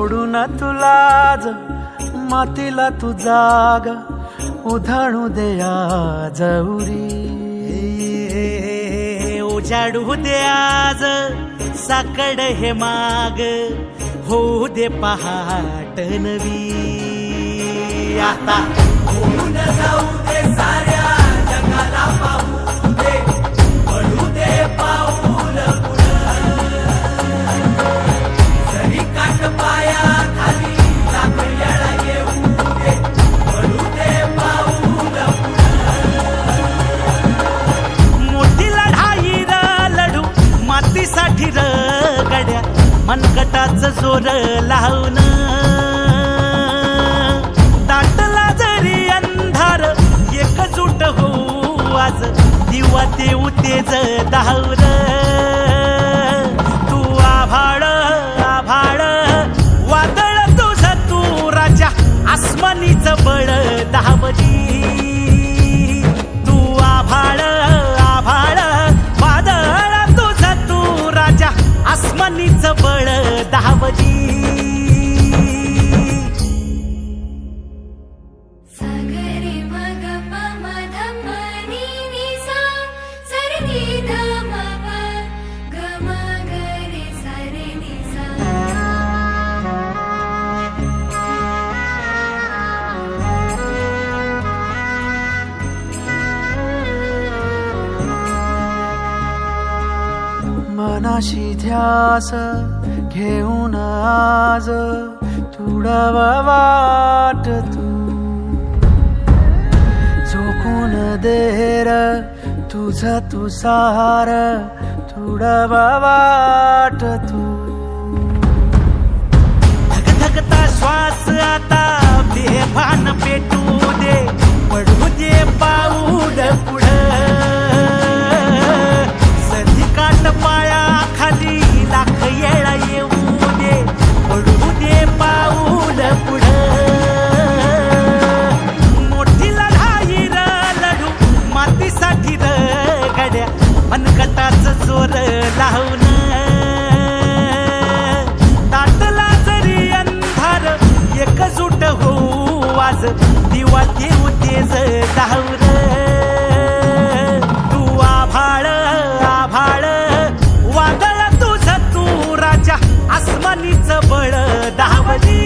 सोडून तुलाज मातीला तू जाग उधाणू दे आज उरी उजाडू दे आज साकड हे माग होऊ दे पहाट नवी आता होऊन जाऊ दे साऱ्या जगाला पाहू दे पडू दे पाऊल जरी काट पाया खाली लाख येळा येऊ दे पडू दे पाऊल मोठी लढाई लढू मातीसाठी गड्या मनगटाच जोर लावून दाटला जरी अंधार एकजूट होऊ आज दिवा देऊ तेज धावर तू आभाळ आभाळ वादळ तुझ तू राजा आसमानीच बळ धावली तू आभाळ आभाळ वादळ तुझ तू राजा आसमानीच बळ धावली मनाशी ध्यास घेऊन आज तुडवा वाट तू झोकून देर तुझ तू सार तुडवा वाट तू धगधगता श्वास आता बेभान पेटू दे पडू दे पाऊल पुढं सधी काट पाया खाली लाख येळा येऊ दे पडू दे पाऊल पुढं मोठी लढाई लढू मातीसाठी गड्या मनगटाच जोर लावून दाटला जरी अंधार एकजूट होऊ आज दिवा देऊ तेज धावर तू आभाळ आभाळ वादळ तुझ तू राजा आसमानीच बळ धावली